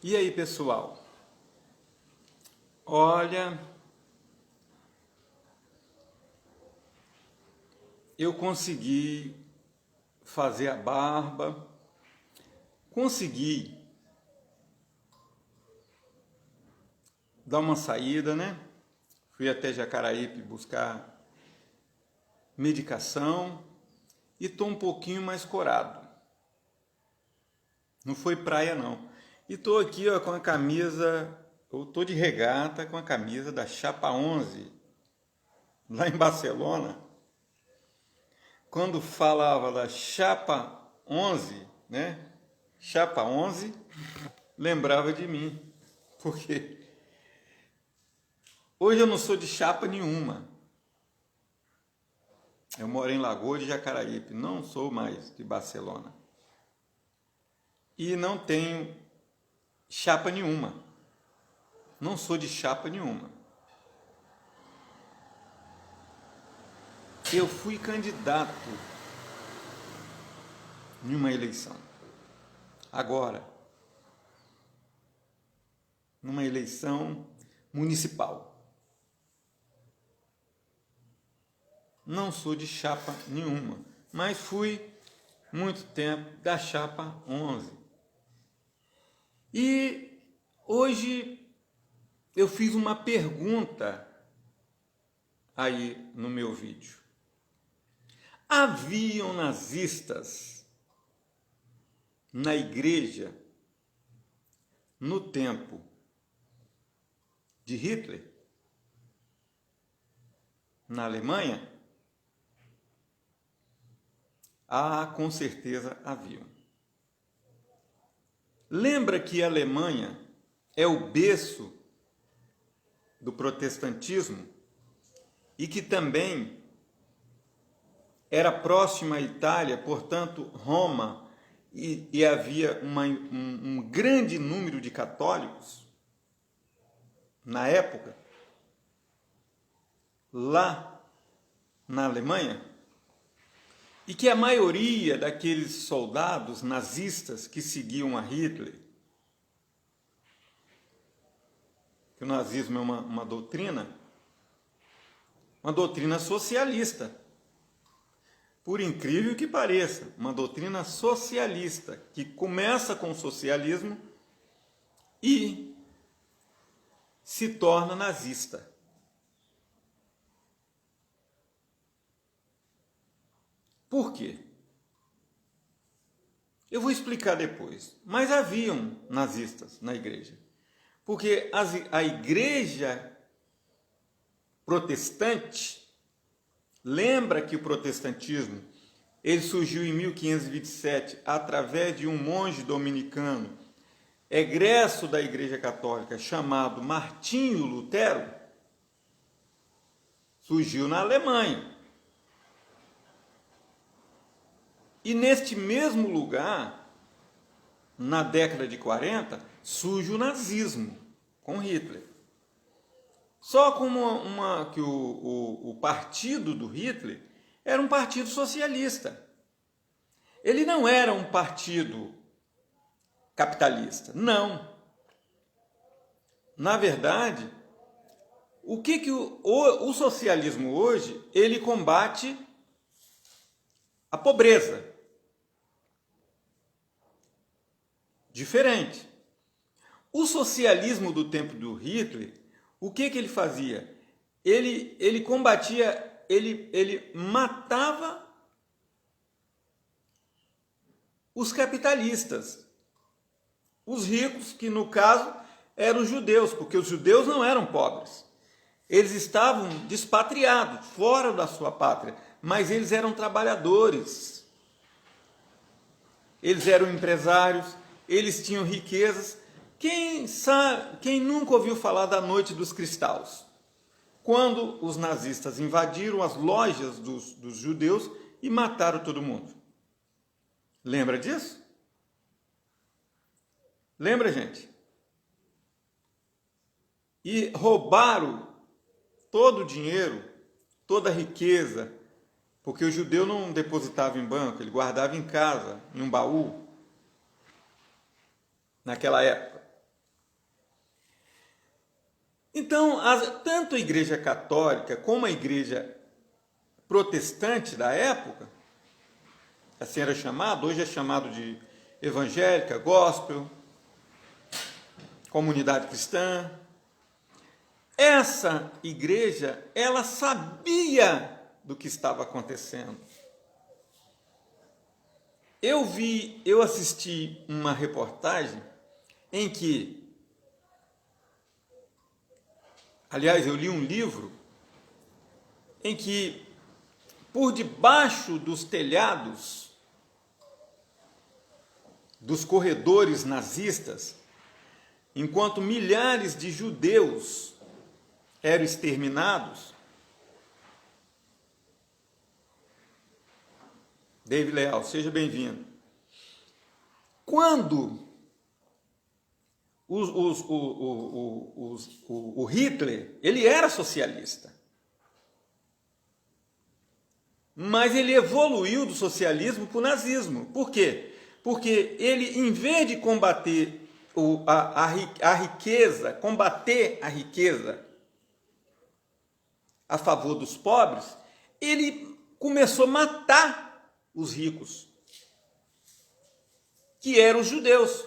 E aí, pessoal? Olha, eu consegui fazer a barba, consegui dar uma saída, né? Fui até Jacaraípe buscar medicação e tô um pouquinho mais corado. Não foi praia, não. E tô aqui, ó, com a camisa, eu tô de regata com a camisa da Chapa 11, lá em Barcelona. Quando falava da Chapa 11, né? Chapa 11, lembrava de mim, porque hoje eu não sou de chapa nenhuma. Eu moro em Lagoa de Jacaraípe, não sou mais de Barcelona. E não tenho chapa nenhuma. Não sou de chapa nenhuma. Eu fui candidato em uma eleição. Agora, numa eleição municipal. Não sou de chapa nenhuma, mas fui muito tempo da chapa 11. E hoje eu fiz uma pergunta aí no meu vídeo. Haviam nazistas na igreja no tempo de Hitler, na Alemanha? Ah, com certeza haviam. Lembra que a Alemanha é o berço do protestantismo e que também era próxima à Itália, portanto, Roma, e havia um grande número de católicos na época, lá na Alemanha, e que a maioria daqueles soldados nazistas que seguiam a Hitler, que o nazismo é uma doutrina socialista, por incrível que pareça, uma doutrina socialista, que começa com o socialismo e se torna nazista. Por quê? Eu vou explicar depois. Mas haviam nazistas na igreja. Porque a igreja protestante, lembra que o protestantismo ele surgiu em 1527 através de um monge dominicano, egresso da igreja católica, chamado Martinho Lutero? Surgiu na Alemanha. E neste mesmo lugar, na década de 40, surge o nazismo, com Hitler. Só como que o partido do Hitler era um partido socialista. Ele não era um partido capitalista, não. Na verdade, o que o socialismo hoje, ele combate a pobreza. Diferente. O socialismo do tempo do Hitler, o que ele fazia? Ele combatia, ele matava os capitalistas, os ricos, que no caso eram os judeus, porque os judeus não eram pobres. Eles estavam despatriados, fora da sua pátria, mas eles eram trabalhadores. Eles eram empresários, eles tinham riquezas. Quem nunca ouviu falar da Noite dos Cristais? Quando os nazistas invadiram as lojas dos judeus e mataram todo mundo. Lembra disso? Lembra, gente? E roubaram todo o dinheiro, toda a riqueza, porque o judeu não depositava em banco, ele guardava em casa, em um baú, naquela época. Então, tanto a Igreja Católica como a Igreja Protestante da época, assim era chamado, hoje é chamado de evangélica, gospel, comunidade cristã. Essa igreja, ela sabia do que estava acontecendo. Eu assisti uma reportagem em que, aliás, eu li um livro em que, por debaixo dos telhados dos corredores nazistas, enquanto milhares de judeus eram exterminados, David Leal, seja bem-vindo. Quando o Hitler, ele era socialista, mas ele evoluiu do socialismo para o nazismo. Por quê? Porque ele, em vez de combater a riqueza, combater a riqueza a favor dos pobres, ele começou a matar os ricos, que eram os judeus.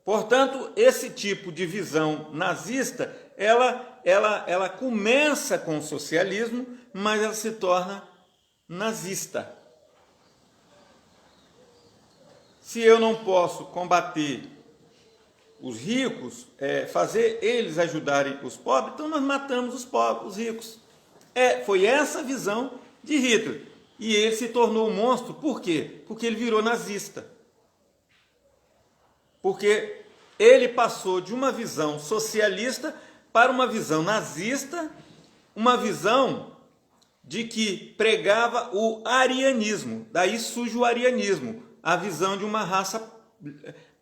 Portanto, esse tipo de visão nazista, ela começa com o socialismo, mas ela se torna nazista. Se eu não posso combater os ricos, fazer eles ajudarem os pobres, então nós matamos os pobres, os ricos. Foi essa a visão de Hitler. E ele se tornou um monstro, por quê? Porque ele virou nazista. Porque ele passou de uma visão socialista para uma visão nazista, uma visão de que pregava o arianismo. Daí surge o arianismo, a visão de uma raça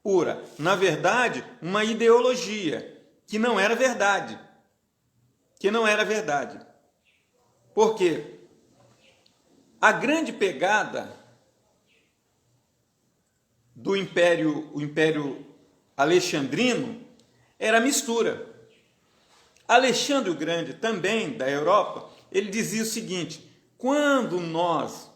pura. Na verdade, uma ideologia que não era verdade. Por quê? A grande pegada do o Império Alexandrino era a mistura. Alexandre o Grande, também da Europa, ele dizia o seguinte: quando nós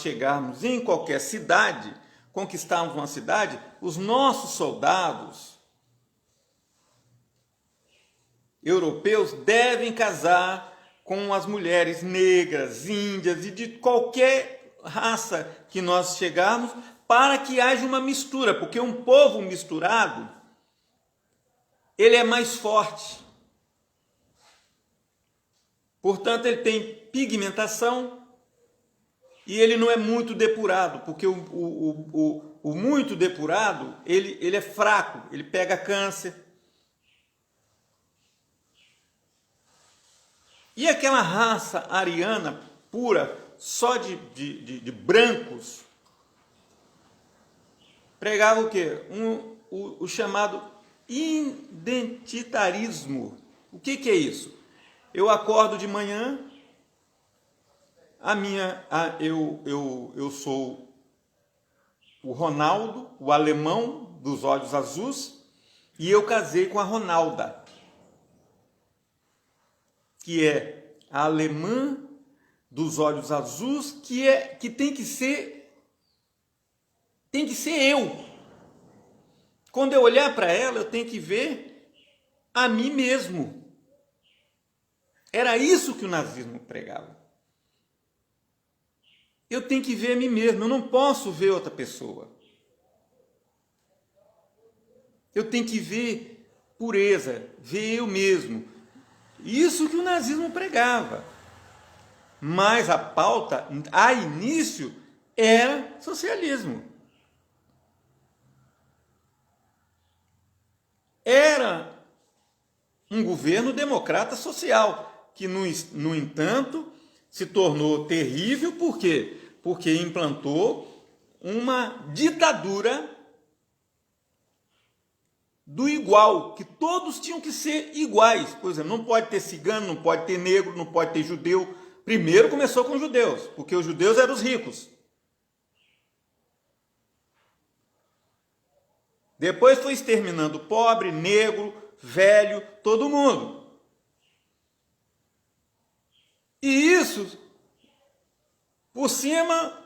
chegarmos em qualquer cidade, conquistarmos uma cidade, os nossos soldados europeus devem casar com as mulheres negras, índias e de qualquer raça que nós chegarmos, para que haja uma mistura, porque um povo misturado, ele é mais forte. Portanto, ele tem pigmentação e ele não é muito depurado, porque o muito depurado, ele é fraco, ele pega câncer. E aquela raça ariana pura, só de brancos, pregava o quê? O chamado identitarismo. O que é isso? Eu acordo de manhã, eu sou o Ronaldo, o alemão dos olhos azuis, e eu casei com a Ronalda, que é a alemã dos olhos azuis, que tem que ser eu. Quando eu olhar para ela, eu tenho que ver a mim mesmo. Era isso que o nazismo pregava. Eu tenho que ver a mim mesmo, eu não posso ver outra pessoa. Eu tenho que ver pureza, ver eu mesmo. Isso que o nazismo pregava. Mas a pauta, a início, era socialismo. Era um governo democrata social, que, no entanto, se tornou terrível. Por quê? Porque implantou uma ditadura do igual, que todos tinham que ser iguais. Por exemplo, não pode ter cigano, não pode ter negro, não pode ter judeu. Primeiro começou com os judeus, porque os judeus eram os ricos. Depois foi exterminando pobre, negro, velho, todo mundo. E isso, por cima,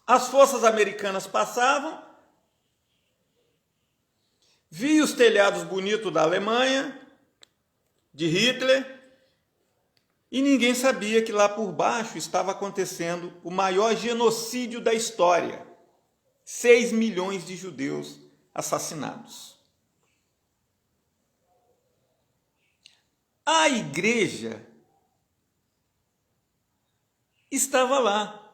as forças americanas passavam, via os telhados bonitos da Alemanha, de Hitler, e ninguém sabia que lá por baixo estava acontecendo o maior genocídio da história. 6 milhões de judeus assassinados. A igreja estava lá.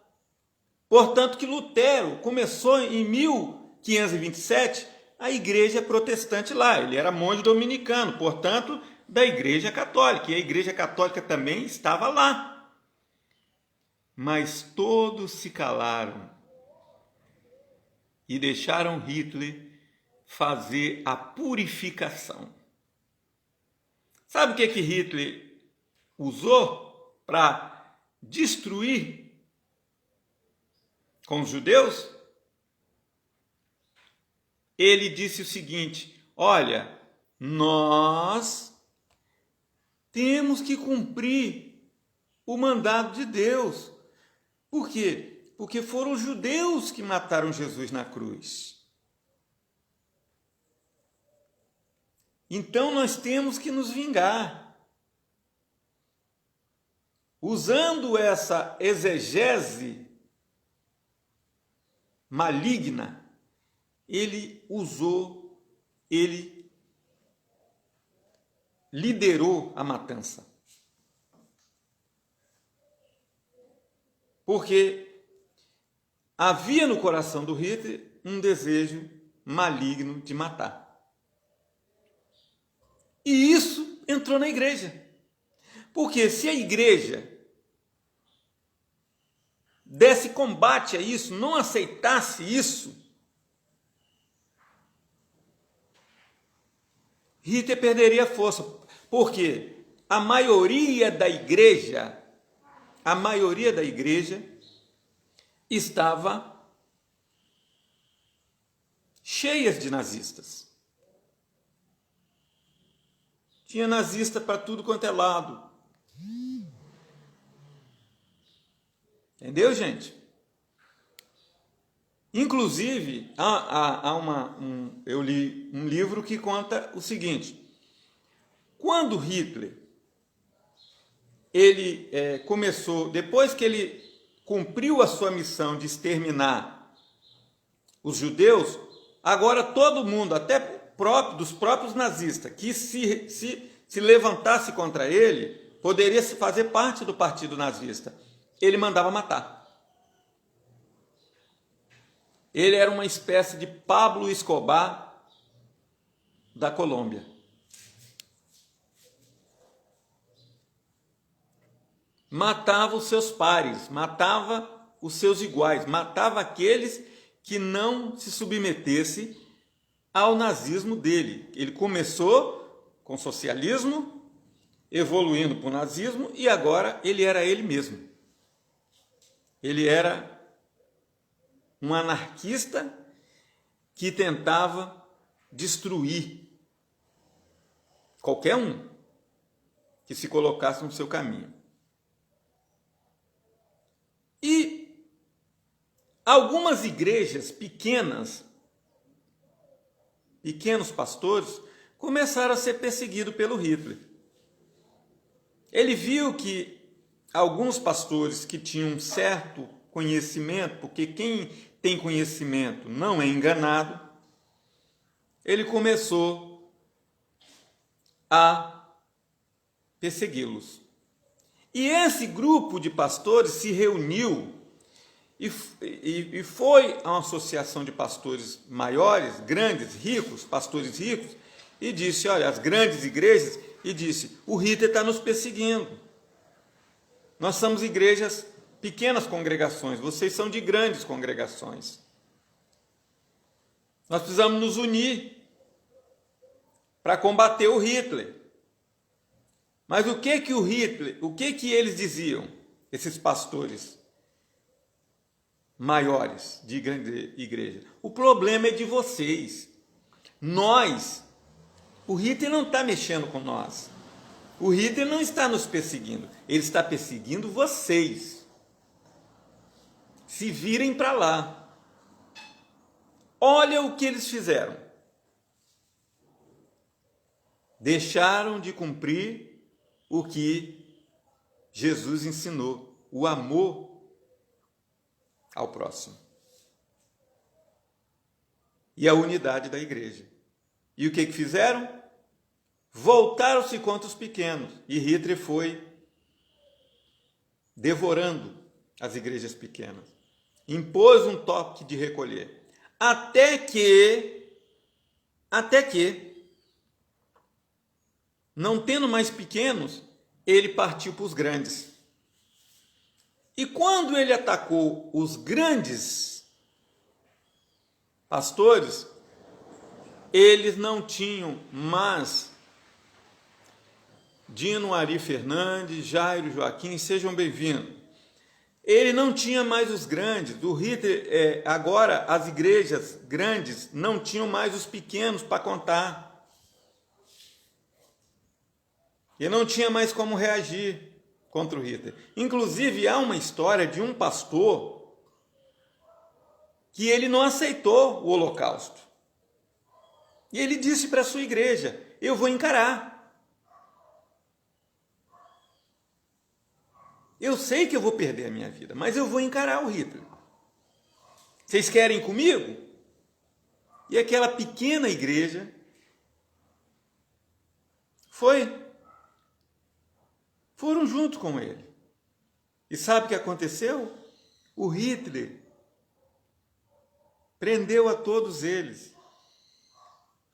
Portanto, que Lutero começou em 1527 a igreja protestante lá. Ele era monge dominicano, portanto, da igreja católica. E a igreja católica também estava lá. Mas todos se calaram e deixaram Hitler fazer a purificação. Sabe o que Hitler usou para destruir com os judeus? Ele disse o seguinte: olha, nós temos que cumprir o mandado de Deus. Por quê? Porque foram os judeus que mataram Jesus na cruz. Então nós temos que nos vingar. Usando essa exegese maligna, ele liderou a matança. Porque havia no coração do Hitler um desejo maligno de matar. E isso entrou na igreja. Porque se a igreja desse combate a isso, não aceitasse isso, Hitler perderia força. Porque a maioria da igreja estava cheia de nazistas. Tinha nazista para tudo quanto é lado. Entendeu, gente? Inclusive, eu li um livro que conta o seguinte: quando Hitler começou, depois que ele cumpriu a sua missão de exterminar os judeus, agora todo mundo, até dos próprios nazistas, que se levantasse contra ele, poderia se fazer parte do partido nazista. Ele mandava matar. Ele era uma espécie de Pablo Escobar da Colômbia. Matava os seus pares, matava os seus iguais, matava aqueles que não se submetessem ao nazismo dele. Ele começou com socialismo, evoluindo para o nazismo, e agora ele era ele mesmo. Ele era um anarquista que tentava destruir qualquer um que se colocasse no seu caminho. E algumas igrejas pequenos pastores, começaram a ser perseguidos pelo Hitler. Ele viu que alguns pastores que tinham certo conhecimento, porque quem tem conhecimento não é enganado, ele começou a persegui-los. E esse grupo de pastores se reuniu e foi a uma associação de pastores maiores, grandes, ricos, pastores ricos, e disse, olha, as grandes igrejas, e disse, o Hitler está nos perseguindo. Nós somos igrejas, pequenas congregações, vocês são de grandes congregações. Nós precisamos nos unir para combater o Hitler. Mas o que eles diziam, esses pastores maiores de grande igreja? O problema é de vocês. O Hitler não está mexendo com nós. O Hitler não está nos perseguindo. Ele está perseguindo vocês. Se virem para lá. Olha o que eles fizeram. Deixaram de cumprir o que Jesus ensinou, o amor ao próximo e a unidade da igreja. E o que fizeram? Voltaram-se contra os pequenos, e Hitler foi devorando as igrejas pequenas. Impôs um toque de recolher, até que, não tendo mais pequenos, ele partiu para os grandes. E quando ele atacou os grandes pastores, eles não tinham mais Dino Ari Fernandes, Jairo Joaquim, sejam bem-vindos. Ele não tinha mais os grandes. O Hitler, agora as igrejas grandes não tinham mais os pequenos para contar. E não tinha mais como reagir contra o Hitler. Inclusive, há uma história de um pastor que ele não aceitou o Holocausto. E ele disse para a sua igreja: eu vou encarar. Eu sei que eu vou perder a minha vida, mas eu vou encarar o Hitler. Vocês querem ir comigo? E aquela pequena igreja foram junto com ele. E sabe o que aconteceu? O Hitler prendeu a todos eles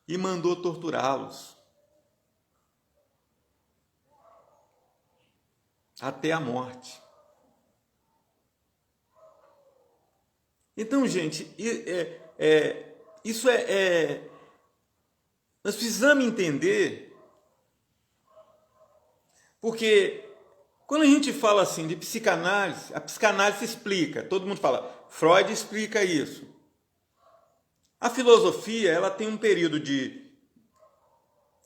e mandou torturá-los até a morte. Então, gente, nós precisamos entender, porque quando a gente fala assim de psicanálise, a psicanálise explica, todo mundo fala, Freud explica isso. A filosofia, ela tem um período de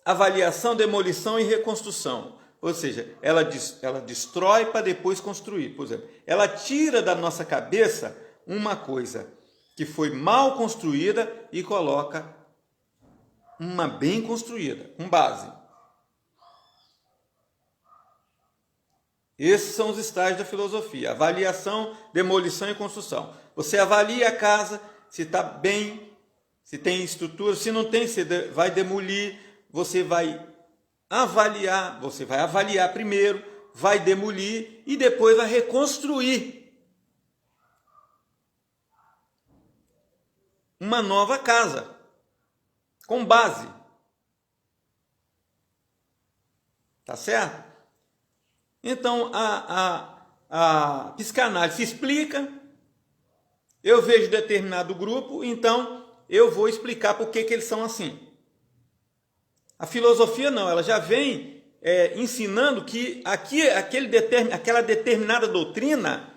avaliação, demolição e reconstrução. Ou seja, ela destrói para depois construir. Por exemplo, ela tira da nossa cabeça uma coisa que foi mal construída e coloca uma bem construída, com base. Esses são os estágios da filosofia: avaliação, demolição e construção. Você avalia a casa, se está bem, se tem estrutura, se não tem, você vai demolir, você vai avaliar primeiro, vai demolir e depois vai reconstruir uma nova casa, com base. Tá certo? Então, a psicanálise explica, eu vejo determinado grupo, então eu vou explicar por que eles são assim. A filosofia não, ela já vem ensinando que aquela determinada doutrina,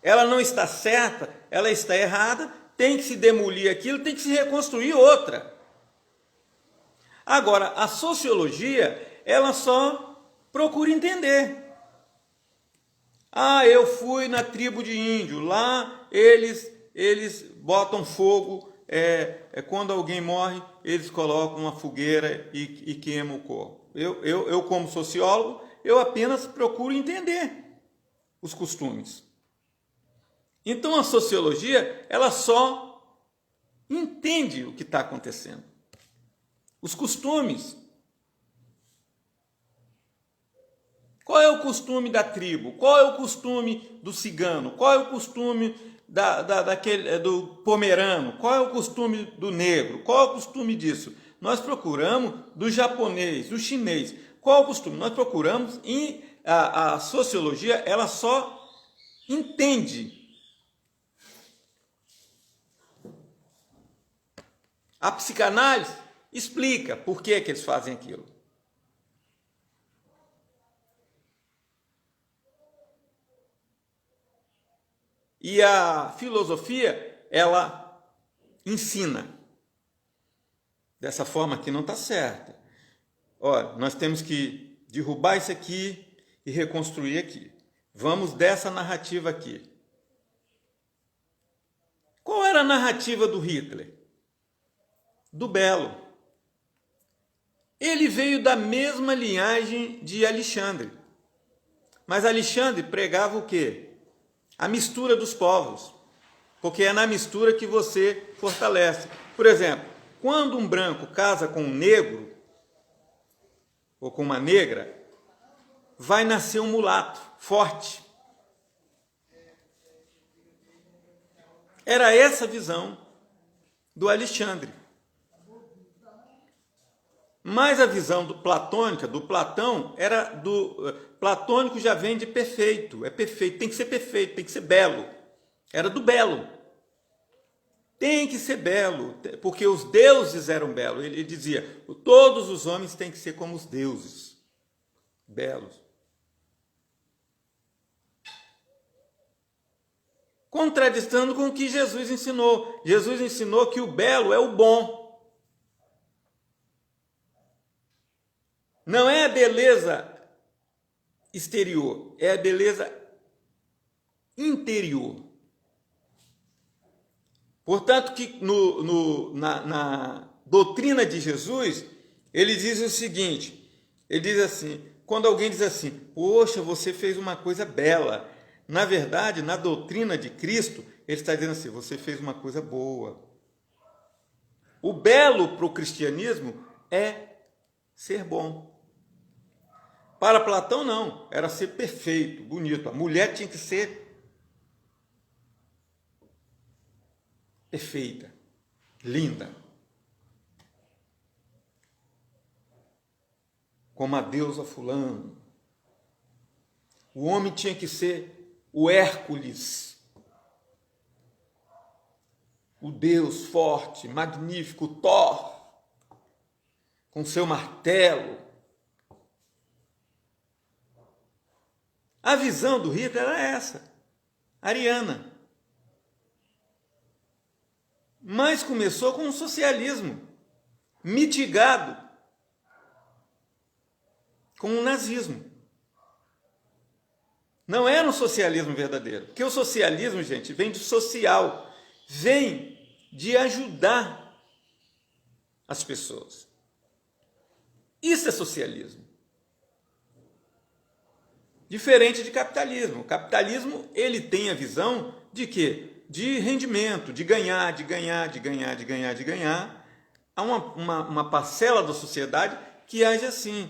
ela não está certa, ela está errada, tem que se demolir aquilo, tem que se reconstruir outra. Agora, a sociologia, ela só procura entender. Eu fui na tribo de índio, lá eles botam fogo, quando alguém morre, eles colocam uma fogueira e queimam o corpo. Eu como sociólogo, eu apenas procuro entender os costumes. Então a sociologia, ela só entende o que está acontecendo. Os costumes. Qual é o costume da tribo? Qual é o costume do cigano? Qual é o costume do pomerano? Qual é o costume do negro? Qual é o costume disso? Nós procuramos do japonês, do chinês. Qual é o costume? Nós procuramos, e a sociologia, ela só entende. A psicanálise explica por que eles fazem aquilo. E a filosofia, ela ensina. Dessa forma aqui não está certa. Ó, nós temos que derrubar isso aqui e reconstruir aqui. Vamos dessa narrativa aqui. Qual era a narrativa do Hitler? Do belo. Ele veio da mesma linhagem de Alexandre. Mas Alexandre pregava o quê? A mistura dos povos. Porque é na mistura que você fortalece. Por exemplo, quando um branco casa com um negro, ou com uma negra, vai nascer um mulato forte. Era essa a visão do Alexandre. Mas a visão platônica, do Platão, era do platônico já vem de perfeito, é perfeito, tem que ser perfeito, tem que ser belo. Era do belo. Tem que ser belo, porque os deuses eram belos. Ele dizia, todos os homens têm que ser como os deuses, belos. Contradistando com o que Jesus ensinou. Jesus ensinou que o belo é o bom. Não é a beleza exterior, é a beleza interior. Portanto, que na doutrina de Jesus, ele diz o seguinte, ele diz assim, quando alguém diz assim, poxa, você fez uma coisa bela, na verdade, na doutrina de Cristo, ele está dizendo assim, você fez uma coisa boa. O belo para o cristianismo é ser bom. Para Platão, não, era ser perfeito, bonito. A mulher tinha que ser perfeita, linda, como a deusa fulano. O homem tinha que ser o Hércules, o Deus forte, magnífico, o Thor, com seu martelo. A visão do Hitler era essa, ariana. Mas começou com o socialismo, mitigado com o nazismo. Não era um socialismo verdadeiro, porque o socialismo, gente, vem de social, vem de ajudar as pessoas. Isso é socialismo. Diferente de capitalismo. O capitalismo, ele tem a visão de quê? De rendimento, de ganhar. Há uma parcela da sociedade que age assim.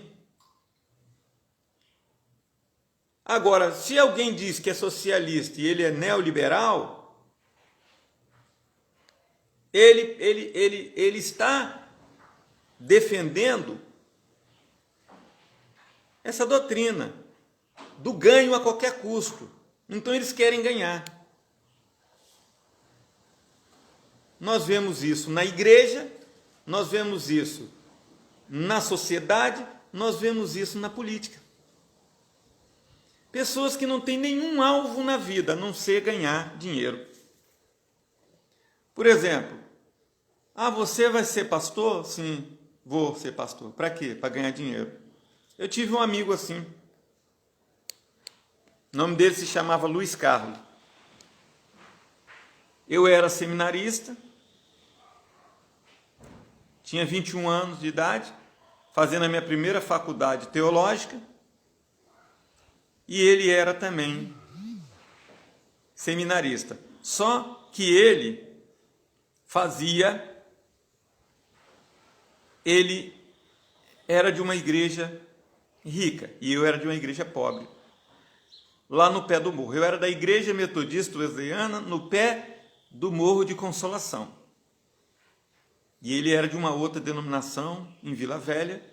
Agora, se alguém diz que é socialista e ele é neoliberal, ele está defendendo essa doutrina do ganho a qualquer custo. Então eles querem ganhar. Nós vemos isso na igreja, nós vemos isso na sociedade, nós vemos isso na política. Pessoas que não têm nenhum alvo na vida, a não ser ganhar dinheiro. Por exemplo, você vai ser pastor? Sim, vou ser pastor. Para quê? Para ganhar dinheiro. Eu tive um amigo assim. O nome dele se chamava Luiz Carlos. Eu era seminarista, tinha 21 anos de idade, fazendo a minha primeira faculdade teológica, e ele era também seminarista. Só que ele era de uma igreja rica, e eu era de uma igreja pobre. Lá no pé do morro. Eu era da Igreja Metodista Wesleyana, no pé do Morro de Consolação. E ele era de uma outra denominação, em Vila Velha.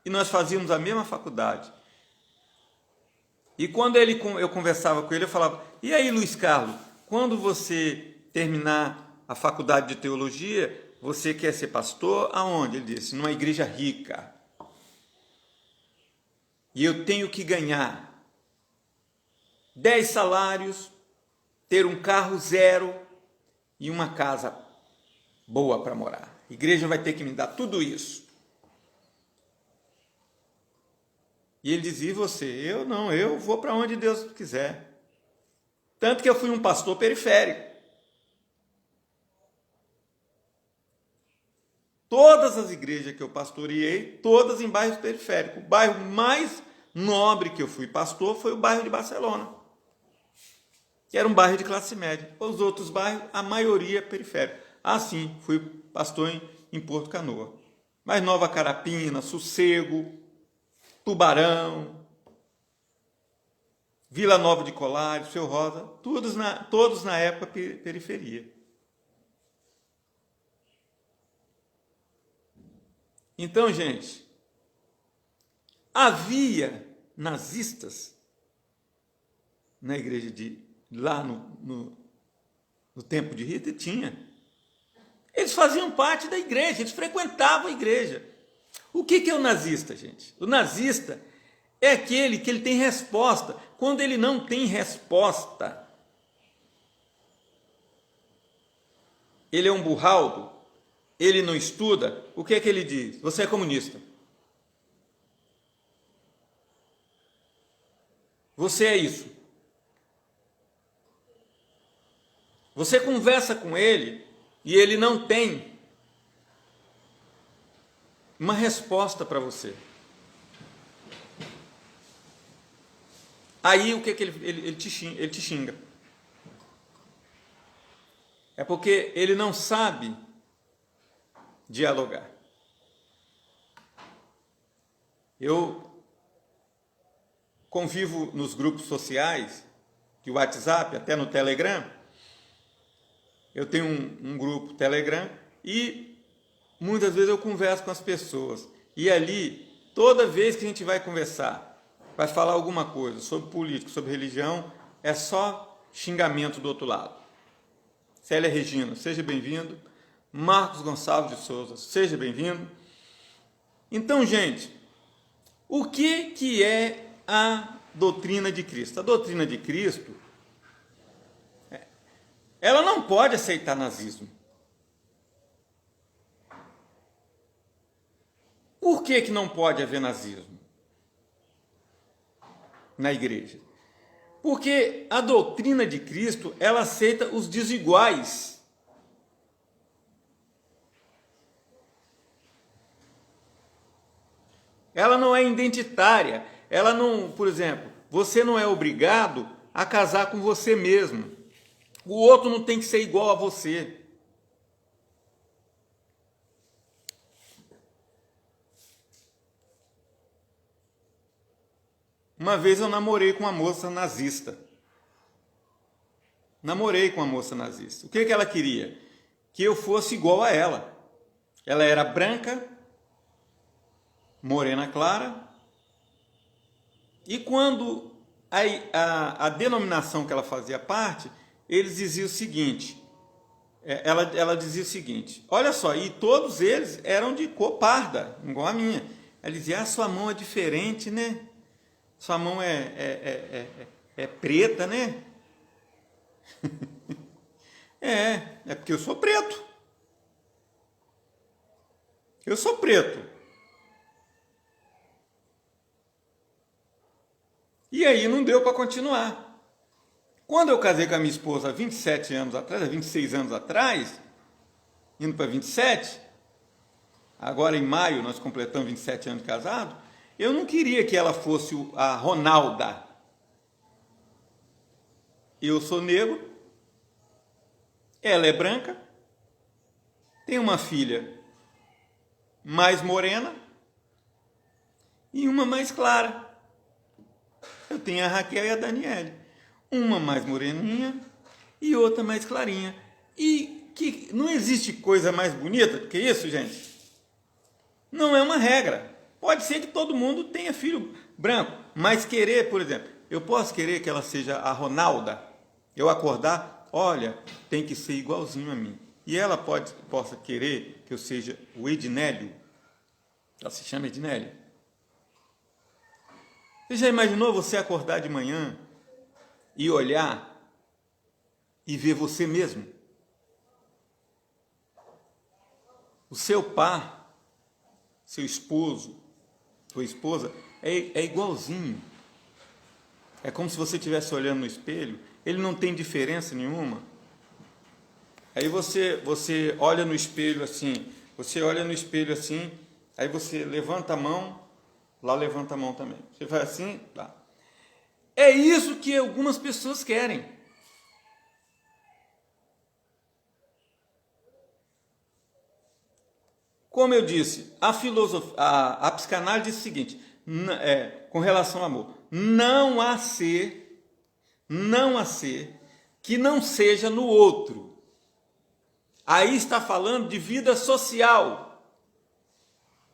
E nós fazíamos a mesma faculdade. E quando eu conversava com ele, eu falava, e aí, Luiz Carlos, quando você terminar a faculdade de teologia, você quer ser pastor? Aonde? Ele disse, numa igreja rica. E eu tenho que ganhar 10 salários, ter um carro zero e uma casa boa para morar. A igreja vai ter que me dar tudo isso. E ele dizia, e você? Eu não, eu vou para onde Deus quiser. Tanto que eu fui um pastor periférico. Todas as igrejas que eu pastoreei, todas em bairros periféricos. O bairro mais nobre que eu fui pastor foi o bairro de Barcelona, que era um bairro de classe média. Os outros bairros, a maioria periférica. Assim, fui pastor em Porto Canoa. Mas Nova Carapina, Sossego, Tubarão, Vila Nova de Colares, Seu Rosa, todos na época periferia. Então, gente, havia nazistas na igreja lá no tempo de Hitler? Tinha. Eles faziam parte da igreja, eles frequentavam a igreja. O que é o nazista, gente? O nazista é aquele que ele tem resposta. Quando ele não tem resposta, ele é um burraldo, ele não estuda, o que é que ele diz? Você é comunista. Você é isso. Você conversa com ele e ele não tem uma resposta para você. Aí o que ele te xinga? É porque ele não sabe dialogar. Eu convivo nos grupos sociais, de WhatsApp, até no Telegram. Eu tenho um grupo Telegram e muitas vezes eu converso com as pessoas. E ali, toda vez que a gente vai conversar, vai falar alguma coisa sobre política, sobre religião, é só xingamento do outro lado. Célia Regina, seja bem-vindo. Marcos Gonçalves de Souza, seja bem-vindo. Então, gente, o que é a doutrina de Cristo? A doutrina de Cristo, ela não pode aceitar nazismo. Por que não pode haver nazismo na igreja? Porque a doutrina de Cristo, ela aceita os desiguais. Ela não é identitária. Ela não, por exemplo, você não é obrigado a casar com você mesmo. O outro não tem que ser igual a você. Uma vez eu namorei com uma moça nazista. Namorei com uma moça nazista. O que ela queria? Que eu fosse igual a ela. Ela era branca, morena clara, e quando a denominação que ela fazia parte, eles diziam o seguinte, ela dizia o seguinte, olha só, e todos eles eram de cor parda, igual a minha. Ela dizia, sua mão é diferente, né? Sua mão é preta, né? É porque eu sou preto. Eu sou preto. E aí não deu para continuar. Quando eu casei com a minha esposa há 27 anos atrás, há 26 anos atrás, indo para 27, agora em maio nós completamos 27 anos de casado, eu não queria que ela fosse a Ronalda. Eu sou negro, ela é branca, tem uma filha mais morena e uma mais clara. Eu tenho a Raquel e a Daniele. Uma mais moreninha e outra mais clarinha. E que não existe coisa mais bonita do que isso, gente. Não é uma regra. Pode ser que todo mundo tenha filho branco, mas querer, por exemplo, eu posso querer que ela seja a Ronalda, eu acordar, olha, tem que ser igualzinho a mim. E ela possa querer que eu seja o Ednélio. Ela se chama Ednélio. Você já imaginou você acordar de manhã e olhar e ver você mesmo? O seu par, seu esposo, sua esposa, é igualzinho. É como se você estivesse olhando no espelho, ele não tem diferença nenhuma. Aí você olha no espelho assim, aí você levanta a mão, lá levanta a mão também. Você faz assim, lá. É isso que algumas pessoas querem. Como eu disse, a psicanálise diz o seguinte, com relação ao amor, não há ser que não seja no outro. Aí está falando de vida social,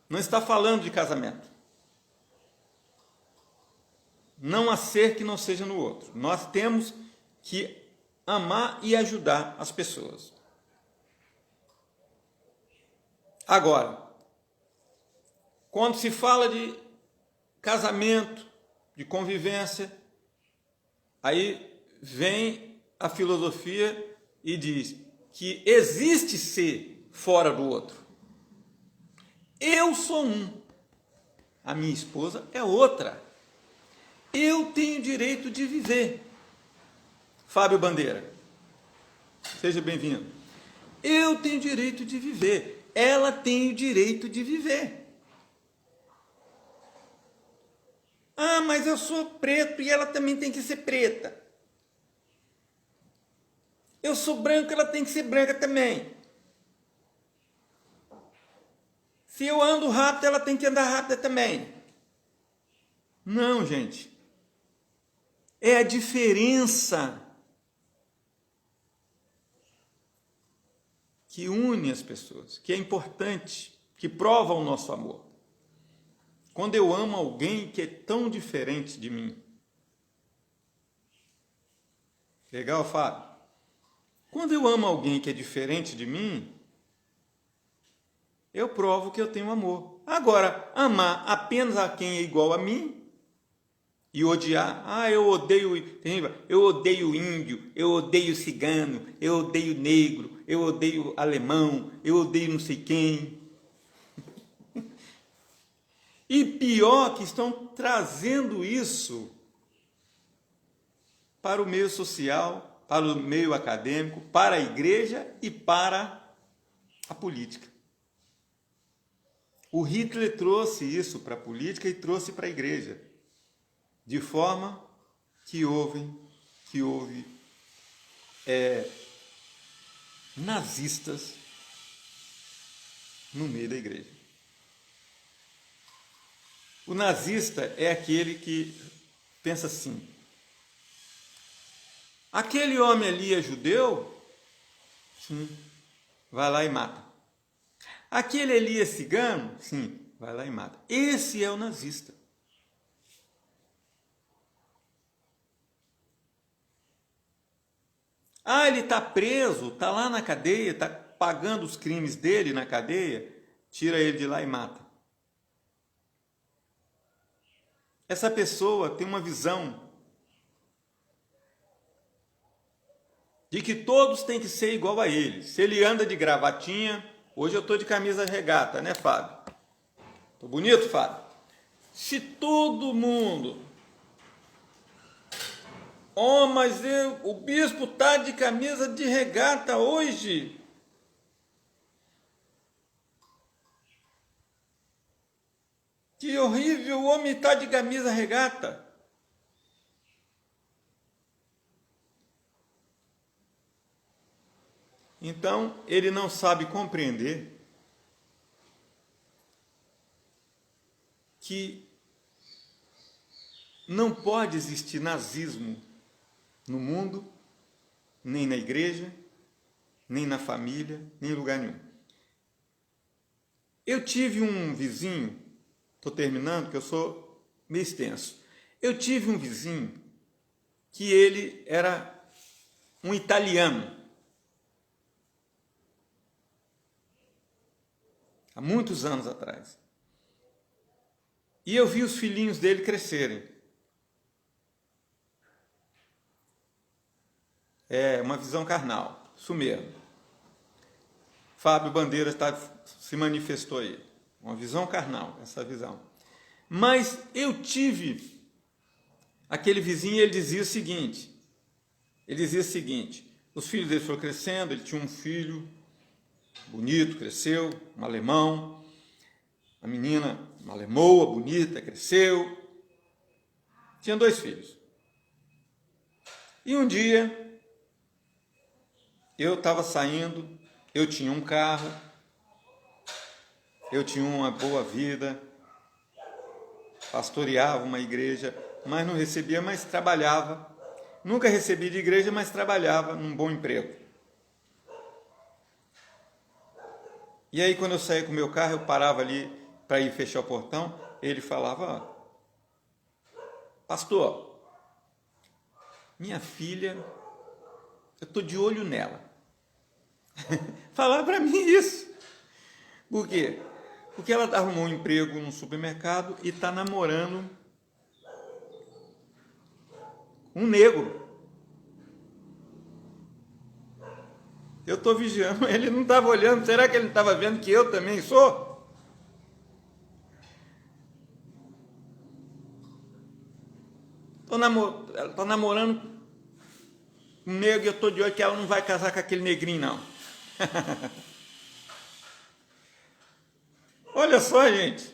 não está falando de casamento. Não há ser que não seja no outro. Nós temos que amar e ajudar as pessoas. Agora, quando se fala de casamento, de convivência, aí vem a filosofia e diz que existe ser fora do outro. Eu sou um, a minha esposa é outra. Eu tenho direito de viver. Fábio Bandeira, seja bem-vindo. Eu tenho direito de viver. Ela tem o direito de viver. Ah, mas eu sou preto e ela também tem que ser preta. Eu sou branco, ela tem que ser branca também. Se eu ando rápido, ela tem que andar rápida também. Não, gente. É a diferença que une as pessoas, que é importante, que prova o nosso amor. Quando eu amo alguém que é tão diferente de mim. Legal, Fábio? Quando eu amo alguém que é diferente de mim, eu provo que eu tenho amor. Agora, amar apenas a quem é igual a mim e odiar, eu odeio índio, eu odeio cigano, eu odeio negro, eu odeio alemão, eu odeio não sei quem. E pior que estão trazendo isso para o meio social, para o meio acadêmico, para a igreja e para a política. O Hitler trouxe isso para a política e trouxe para a igreja, de forma que houve nazistas no meio da igreja. O nazista é aquele que pensa assim, aquele homem ali é judeu? Sim, vai lá e mata. Aquele ali é cigano? Sim, vai lá e mata. Esse é o nazista. Ele está preso, está lá na cadeia, está pagando os crimes dele na cadeia, tira ele de lá e mata. Essa pessoa tem uma visão de que todos têm que ser igual a ele. Se ele anda de gravatinha, hoje eu estou de camisa regata, né, Fábio? Tô bonito, Fábio? Se todo mundo... mas o bispo está de camisa de regata hoje. Que horrível, o homem está de camisa regata. Então, ele não sabe compreender que não pode existir nazismo no mundo, nem na igreja, nem na família, nem em lugar nenhum. Eu tive um vizinho, estou terminando, que eu sou meio extenso. Eu tive um vizinho que ele era um italiano. Há muitos anos atrás. E eu vi os filhinhos dele crescerem. É uma visão carnal, isso mesmo. Fábio Bandeira se manifestou aí. Uma visão carnal, essa visão. Mas eu tive aquele vizinho, ele dizia o seguinte, os filhos dele foram crescendo, ele tinha um filho bonito, cresceu, um alemão, a menina, uma alemoa, bonita, cresceu, tinha 2 filhos. E um dia, eu estava saindo, eu tinha um carro, eu tinha uma boa vida, pastoreava uma igreja, mas não recebia, mas trabalhava. Nunca recebi de igreja, mas trabalhava num bom emprego. E aí, quando eu saía com o meu carro, eu parava ali para ir fechar o portão, ele falava, pastor, minha filha, eu estou de olho nela. Falava para mim isso. Por quê? Porque ela arrumou um emprego no supermercado e está namorando um negro. Eu estou vigiando, ele não estava olhando, será que ele não estava vendo que eu também sou? Ela está namorando um negro e eu estou de olho que ela não vai casar com aquele negrinho, não. Olha só, gente.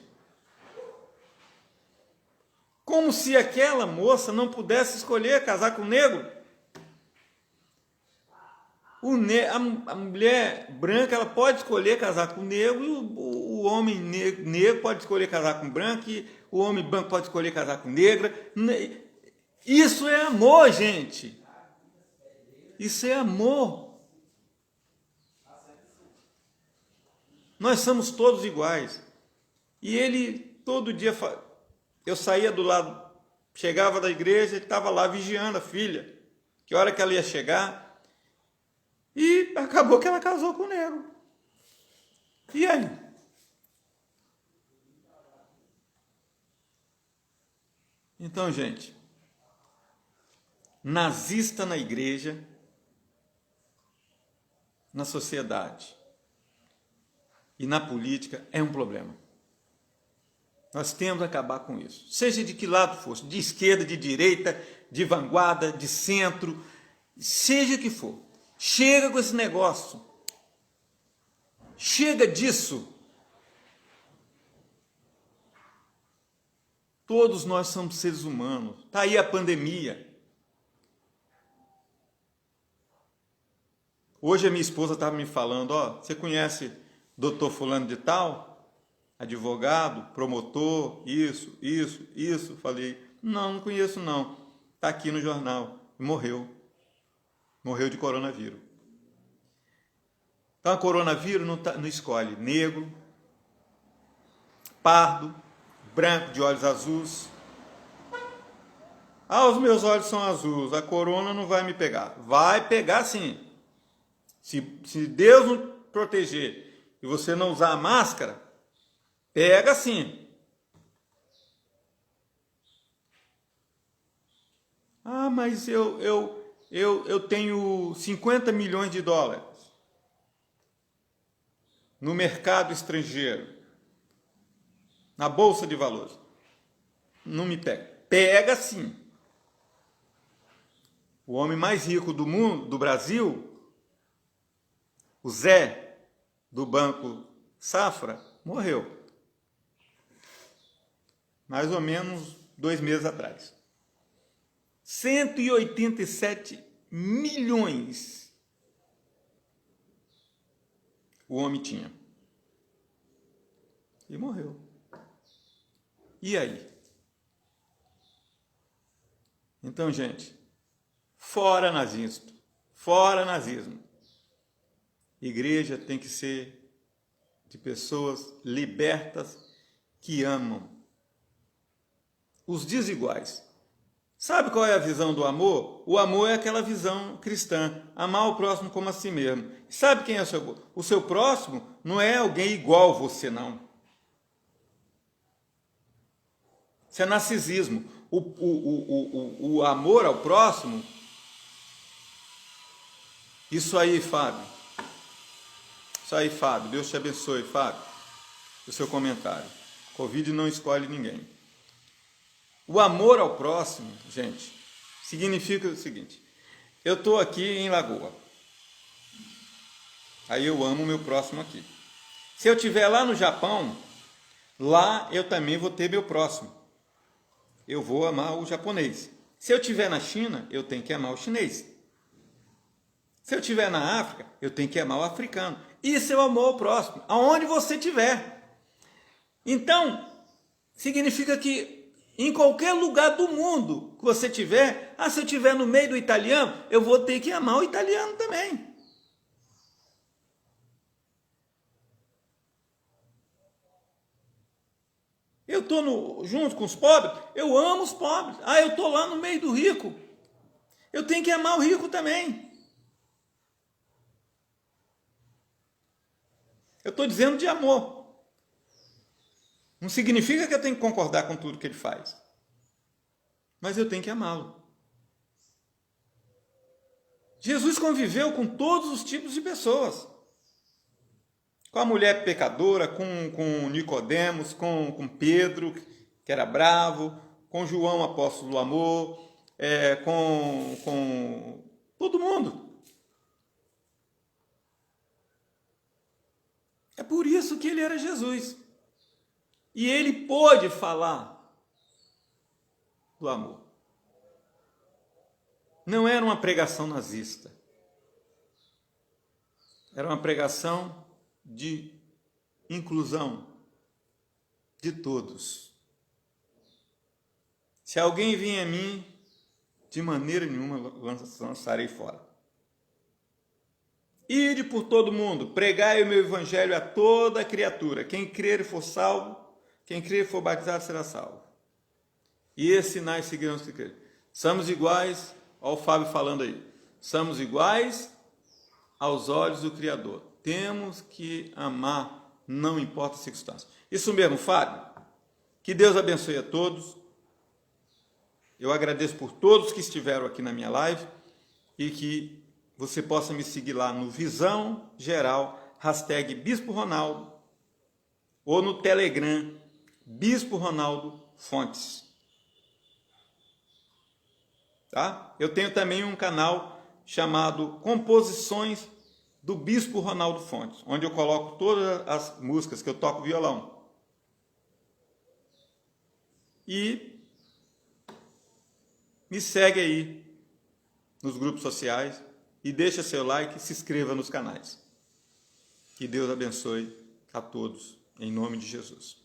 Como se aquela moça não pudesse escolher casar com o negro. A mulher branca, ela pode escolher casar com o negro, e o homem negro pode escolher casar com o branco, e o homem branco pode escolher casar com negra. Isso é amor, gente. Isso é amor. Nós somos todos iguais. E ele, todo dia, eu saía do lado, chegava da igreja, ele estava lá vigiando a filha, que hora que ela ia chegar, e acabou que ela casou com o negro. E aí? Então, gente, nazista na igreja, na sociedade e na política é um problema. Nós temos que acabar com isso. Seja de que lado fosse, de esquerda, de direita, de vanguarda, de centro, seja que for. Chega com esse negócio. Chega disso. Todos nós somos seres humanos. Está aí a pandemia. Hoje a minha esposa estava me falando, você conhece doutor fulano de tal? Advogado, promotor, isso. Falei, não conheço não. Está aqui no jornal. Morreu. Morreu de coronavírus. Então, a coronavírus não escolhe negro, pardo, branco de olhos azuis. Os meus olhos são azuis, a corona não vai me pegar. Vai pegar sim. Se Deus não proteger e você não usar a máscara, pega sim. Mas eu tenho 50 milhões de dólares no mercado estrangeiro, na Bolsa de Valores. Não me pega. Pega sim. O homem mais rico do mundo, do Brasil, o Zé, do Banco Safra, morreu. Mais ou menos 2 meses atrás. 187 milhões o homem tinha. E morreu. E aí? Então, gente, fora nazismo. Fora nazismo. Igreja tem que ser de pessoas libertas que amam os desiguais. Sabe qual é a visão do amor? O amor é aquela visão cristã, amar o próximo como a si mesmo. Sabe quem é o seu próximo? Não é alguém igual a você, não. Isso é narcisismo. O amor ao próximo, isso aí, Fábio, Isso aí, Fábio. Deus te abençoe, Fábio, o seu comentário. Covid não escolhe ninguém. O amor ao próximo, gente, significa o seguinte: eu estou aqui em Lagoa, aí eu amo o meu próximo aqui. Se eu estiver lá no Japão, lá eu também vou ter meu próximo. Eu vou amar o japonês. Se eu estiver na China, eu tenho que amar o chinês. Se eu estiver na África, eu tenho que amar o africano. Isso é o amor ao próximo, aonde você estiver. Então, significa que em qualquer lugar do mundo que você estiver, se eu estiver no meio do italiano, eu vou ter que amar o italiano também. Eu estou junto com os pobres, eu amo os pobres. Eu estou lá no meio do rico, eu tenho que amar o rico também. Eu estou dizendo de amor. Não significa que eu tenho que concordar com tudo que ele faz. Mas eu tenho que amá-lo. Jesus conviveu com todos os tipos de pessoas. Com a mulher pecadora, com Nicodemos, com Pedro, que era bravo, com João, apóstolo do amor, com todo mundo. É por isso que ele era Jesus. E ele pôde falar do amor. Não era uma pregação nazista. Era uma pregação de inclusão de todos. Se alguém vier a mim, de maneira nenhuma lançarei fora. Ide por todo mundo, pregai o meu evangelho a toda criatura. Quem crer e for salvo, quem crer e for batizado será salvo. E esses sinais seguirão os que crerem. Somos iguais, olha o Fábio falando aí, somos iguais aos olhos do Criador. Temos que amar, não importa a circunstância. Isso mesmo, Fábio. Que Deus abençoe a todos. Eu agradeço por todos que estiveram aqui na minha live e que você possa me seguir lá no Visão Geral, #Bispo Ronaldo, ou no Telegram, Bispo Ronaldo Fontes. Tá? Eu tenho também um canal chamado Composições do Bispo Ronaldo Fontes, onde eu coloco todas as músicas que eu toco violão. E me segue aí nos grupos sociais e deixa seu like e se inscreva nos canais. Que Deus abençoe a todos, em nome de Jesus.